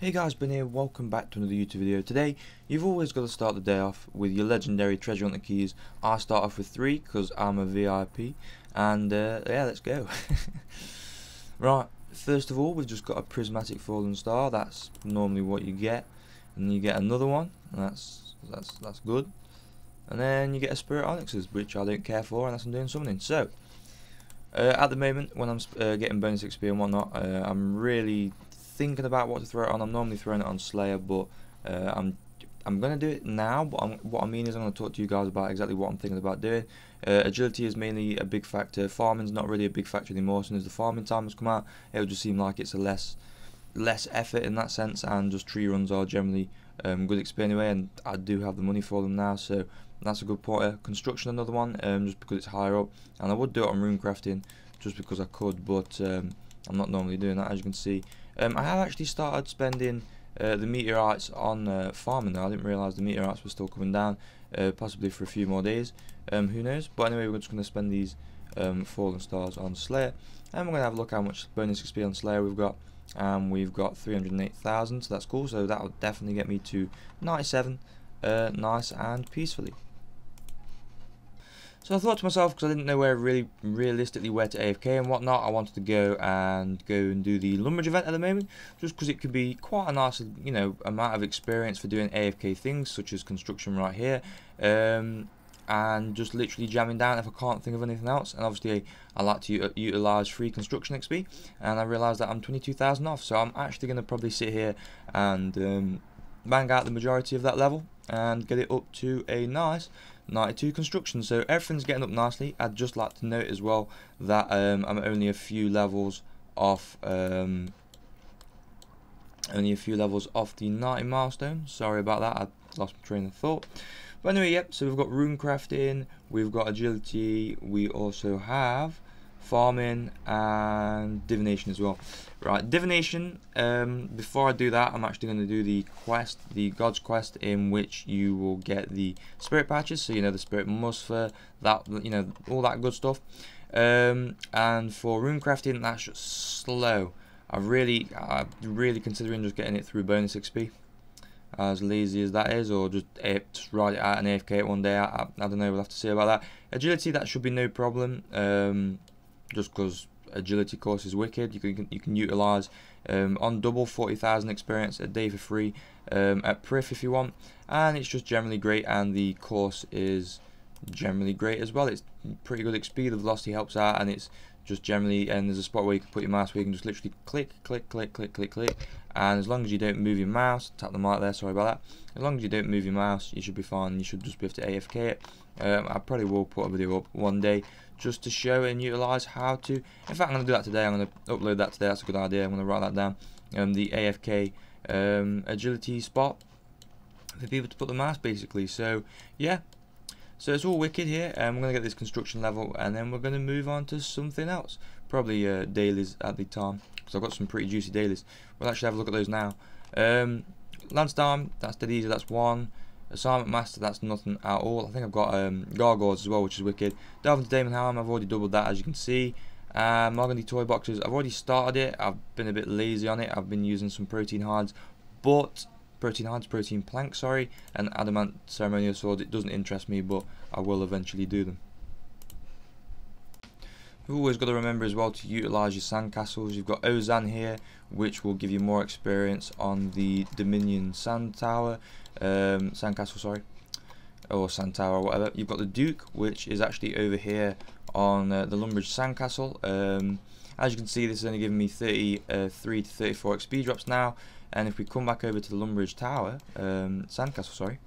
Hey guys, Ben here, welcome back to another YouTube video. Today, you've always got to start the day off with your legendary treasure hunter keys. I start off with 3 because I'm a VIP, and yeah, let's go. Right, first of all, we've just got a prismatic fallen star. That's normally what you get, and you get another one, and that's good. And then you get a spirit onyxes, which I don't care for unless I'm doing summoning. So, at the moment, when I'm getting bonus XP and whatnot, I'm really thinking about what to throw it on. I'm normally throwing it on Slayer, but I'm going to do it now. But what I mean is I'm going to talk to you guys about exactly what I'm thinking about doing. Agility is mainly a big factor. Farming's not really a big factor anymore. As soon as the farming time has come out, it'll just seem like it's a less effort in that sense, and just tree runs are generally good XP anyway, and I do have the money for them now, so that's a good point. Construction, another one, just because it's higher up, and I would do it on rune crafting just because I could, but I'm not normally doing that, as you can see. I have actually started spending the meteorites on farming now. I didn't realise the meteorites were still coming down, possibly for a few more days, who knows. But anyway, we're just going to spend these fallen stars on Slayer, and we're going to have a look how much bonus XP on Slayer we've got. We've got 308,000, so that's cool. So that will definitely get me to 97, nice and peacefully. So I thought to myself, because I didn't know realistically where to AFK and whatnot, I wanted to go and do the Lumbridge event at the moment, just because it could be quite a nice, amount of experience for doing AFK things such as construction right here, and just literally jamming down if I can't think of anything else. And obviously I like to utilise free construction XP, and I realised that I'm 22,000 off, so I'm actually going to probably sit here and bang out the majority of that level and get it up to a nice 92 construction. So everything's getting up nicely. I'd just like to note as well that I'm only a few levels off the 90 milestone. Sorry about that, I lost my train of thought. But anyway, yep, so we've got rune crafting, we've got agility, we also have farming and divination as well. Right, divination, before I do that, I'm actually going to do the quest, the God's quest, in which you will get the spirit patches, so the spirit musfer, that, all that good stuff. And for rune crafting, that's just slow. I'm really considering just getting it through bonus XP, as lazy as that is, or just ride it out and AFK it one day. I don't know, we'll have to see about that. Agility, that should be no problem, just because agility course is wicked. You can utilise on double 40,000 experience a day for free at Prif if you want, and it's just generally great, and the course is generally great as well. It's pretty good XP, the velocity helps out, and it's just generally, and there's a spot where you can put your mouse where you can just literally click, and as long as you don't move your mouse, tap the mic there, sorry about that, as long as you don't move your mouse, you should be fine. You should just be able to AFK it. I probably will put a video up one day just to show and utilise how to. In fact, I'm going to do that today. I'm going to upload that today. That's a good idea. I'm going to write that down. The AFK agility spot for people to put the mouse, basically. So yeah, so it's all wicked here. We're going to get this construction level, and then we're going to move on to something else. Probably dailies at the time, because I've got some pretty juicy dailies. We'll actually have a look at those now. Landstorm, that's dead easy. That's one. Assignment Master, that's nothing at all. I think I've got Gargoyles as well, which is wicked. Delve into Demon Helm, I've already doubled that, as you can see. Mahogany Toy Boxes, I've already started it. I've been a bit lazy on it. I've been using some protein hides, protein planks, sorry, and adamant ceremonial swords. It doesn't interest me, but I will eventually do them. You've always got to remember as well to utilise your sandcastles. You've got Ozan here, which will give you more experience on the Dominion sand tower, sandcastle, sorry, or sand tower, or whatever. You've got the Duke, which is actually over here on the Lumbridge sandcastle. As you can see, this is only giving me 33 to 34 XP drops now. And if we come back over to the Lumbridge tower, sandcastle, sorry,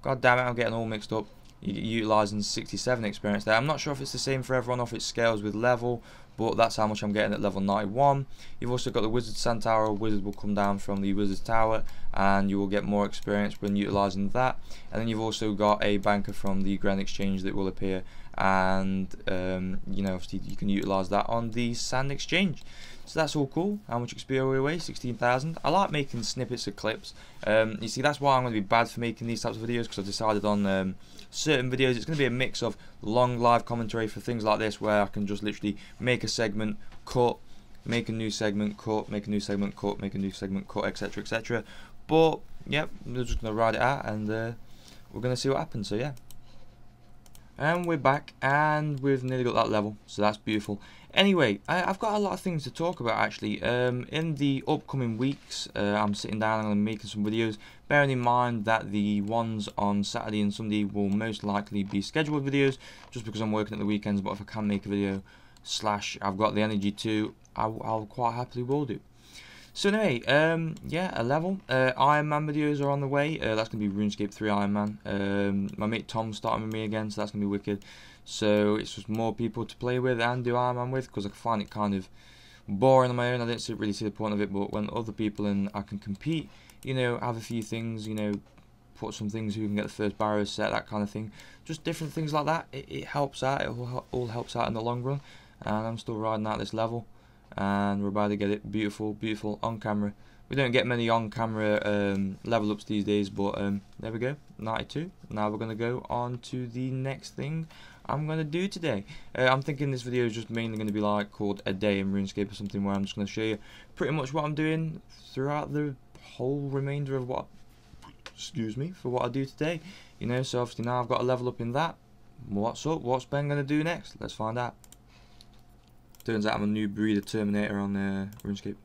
god damn it, I'm getting all mixed up. You're utilising 67 experience there. I'm not sure if it's the same for everyone or if it scales with level, but that's how much I'm getting at level 91. You've also got the Wizard Sand Tower. Wizard will come down from the Wizard's Tower, and you will get more experience when utilising that. And then you've also got a banker from the Grand Exchange that will appear, and obviously you can utilise that on the Sand Exchange. So that's all cool. How much XP are we away? 16,000. I like making snippets of clips. You see, that's why I'm going to be bad for making these types of videos, because I've decided on certain videos it's going to be a mix of long live commentary for things like this, where I can just literally make a segment, cut, make a new segment, cut, make a new segment, cut, make a new segment, cut, etc, etc. But yep, we're just gonna ride it out, and we're gonna see what happens. So yeah. And we're back, and we've nearly got that level, so that's beautiful. Anyway, I've got a lot of things to talk about actually. In the upcoming weeks, I'm sitting down and I'm making some videos, bearing in mind that the ones on Saturday and Sunday will most likely be scheduled videos, just because I'm working at the weekends. But if I can make a video, slash I've got the energy to, I'll quite happily will do. So anyway, yeah, a level. Iron Man videos are on the way. That's going to be RuneScape 3 Iron Man. My mate Tom's starting with me again, so that's going to be wicked. So it's just more people to play with and do Iron Man with, because I find it kind of boring on my own. I don't really see the point of it, but when other people and I can compete, you know, have a few things, you know, put some things who can get the first barrow set, that kind of thing. Just different things like that. It helps out. It all helps out in the long run. And I'm still riding out this level. And we're about to get it beautiful, beautiful on camera. We don't get many on camera level ups these days, but there we go, 92. Now we're going to go on to the next thing I'm going to do today. I'm thinking this video is just mainly going to be like called a day in RuneScape or something, where I'm just going to show you pretty much what I'm doing throughout the whole remainder of what, excuse me, for what I do today. You know, so obviously now I've got a level up in that. What's up? What's Ben going to do next? Let's find out. Turns out I'm a new breed of Terminator on RuneScape.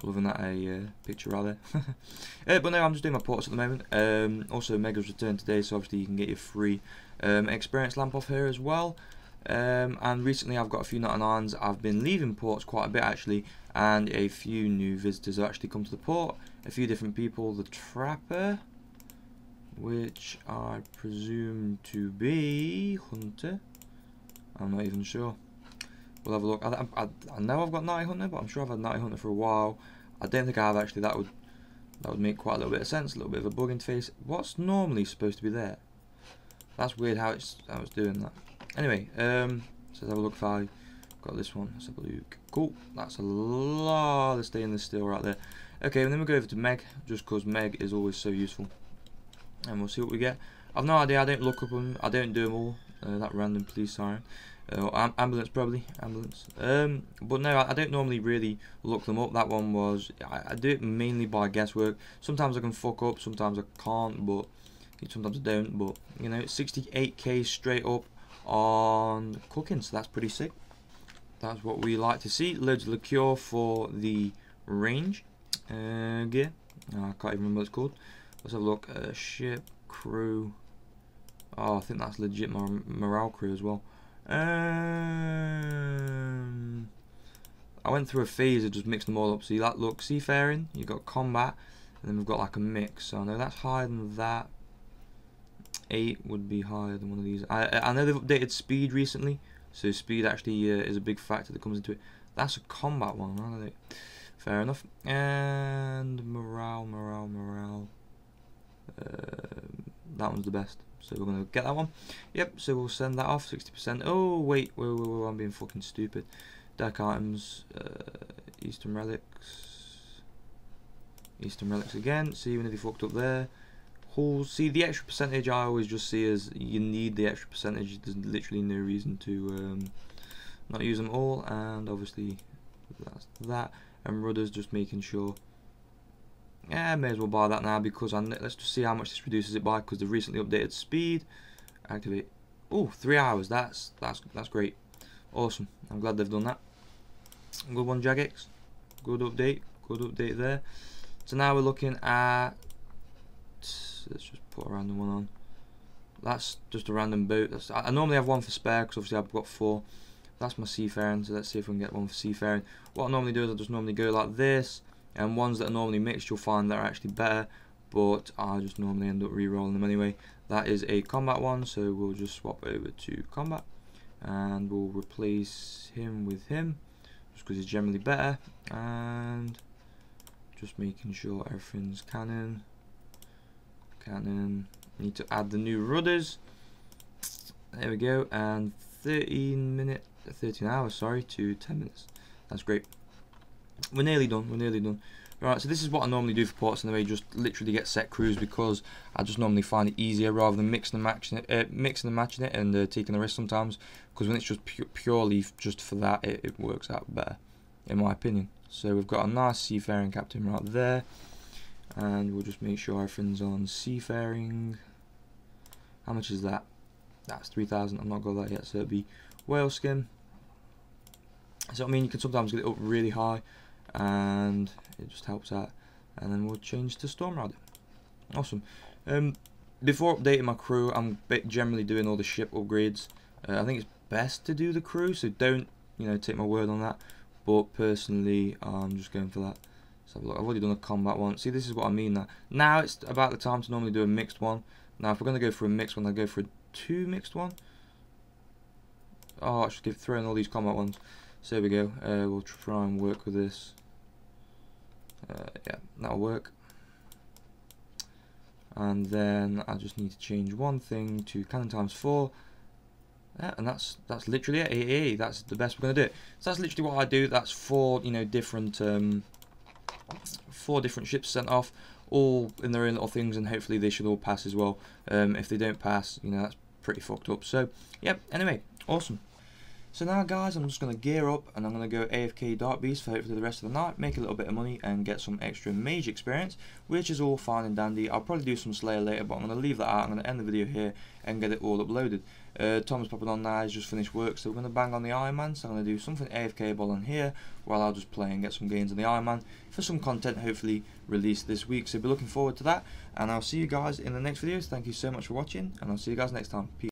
Loving that picture right there. But no, I'm just doing my ports at the moment. Also, Mega's returned today, so obviously you can get your free experience lamp off here as well. And recently I've got a few 99s. I've been leaving ports quite a bit actually, and a few new visitors have actually come to the port. A few different people. The Trapper, which I presume to be Hunter. I'm not even sure. We'll have a look. I know I've got Night Hunter, but I'm sure I've had Night Hunter for a while. I don't think I have actually. That would make quite a little bit of sense. A little bit of a bug interface. What's normally supposed to be there? That's weird how it's doing that. Anyway, so let's have a look if I got this one. Let's have a look. Cool. That's a lot of stainless steel right there. Okay, and then we'll go over to Meg, just because Meg is always so useful. And we'll see what we get. I've no idea. I don't look up them. I don't do them all. That random police siren. Ambulance, probably ambulance. But no, I don't normally really look them up. That one was, I do it mainly by guesswork. Sometimes I can fuck up, sometimes I can't, but sometimes I don't. But you know, 68k straight up on cooking, so that's pretty sick. That's what we like to see. Loads of liqueur for the range gear. I can't even remember what it's called. Let's have a look. Ship crew. Oh, I think that's legit morale crew as well. I went through a phase of just mixing them all up. See that? Look, seafaring, you got combat, and then we've got like a mix. So I know that's higher than that. 8 would be higher than one of these. I know they've updated speed recently, so speed actually is a big factor that comes into it. That's a combat one, right? Fair enough. And morale. That one's the best. So we're going to get that one. Yep, so we'll send that off, 60%. Oh, wait, I'm being fucking stupid. Deck items, Eastern Relics. Eastern Relics again. See, when they fucked up there. Hulls. See, the extra percentage I always just see as you need the extra percentage. There's literally no reason to not use them all. And obviously, that's that. And rudders, just making sure. Yeah, I may as well buy that now, because let's just see how much this reduces it by, because they've recently updated speed. Activate. Oh, 3 hours. That's great. Awesome. I'm glad they've done that. Good one, Jagex. Good update. Good update there. So now we're looking at. Let's just put a random one on. That's just a random boat. I normally have one for spare, because obviously I've got 4. That's my seafaring. So let's see if we can get one for seafaring. What I normally do is I just normally go like this. And ones that are normally mixed, you'll find that are actually better, but I just normally end up re-rolling them anyway. That is a combat one, so we'll just swap over to combat, and we'll replace him with him, just because he's generally better. And just making sure everything's canon. Need to add the new rudders. There we go. And 13 hours, sorry, to 10 minutes. That's great. We're nearly done. Right, so this is what I normally do for ports anyway, just literally get set crews, because I just normally find it easier rather than mixing and matching it, and taking a risk sometimes, because when it's just purely just for that, it works out better. in my opinion. So we've got a nice seafaring captain right there, and we'll just make sure everything's on seafaring. How much is that? That's 3,000. I've not got that yet, so it'll be whale skin. So I mean, you can sometimes get it up really high, and it just helps out. And then we'll change to Storm Rider. Awesome. Before updating my crew, I'm generally doing all the ship upgrades. I think it's best to do the crew, so don't, you know, take my word on that. But personally, I'm just going for that. Let's have a look. I've already done a combat one. See, this is what I mean. Now it's about the time to normally do a mixed one. Now, if we're going to go for a mixed one, I'll go for a 2 mixed one. Oh, I should throw in all these combat ones. So there we go. We'll try and work with this. Yeah, that'll work. And then I just need to change one thing to cannon times 4. Yeah, and that's literally it. That's the best we're gonna do. So that's literally what I do. That's 4, you know, different 4 different ships sent off, all in their own little things, and hopefully they should all pass as well. If they don't pass, you know, that's pretty fucked up. So yeah. Anyway, awesome. So now, guys, I'm just going to gear up, and I'm going to go AFK Dark Beast for hopefully the rest of the night, make a little bit of money and get some extra mage experience, which is all fine and dandy. I'll probably do some Slayer later, but I'm going to leave that out. I'm going to end the video here and get it all uploaded. Tom's popping on now. He's just finished work, so we're going to bang on the Iron Man. So I'm going to do something AFK-able on here while I'll just play and get some gains on the Iron Man for some content hopefully released this week. So be looking forward to that, and I'll see you guys in the next videos. Thank you so much for watching, and I'll see you guys next time. Peace.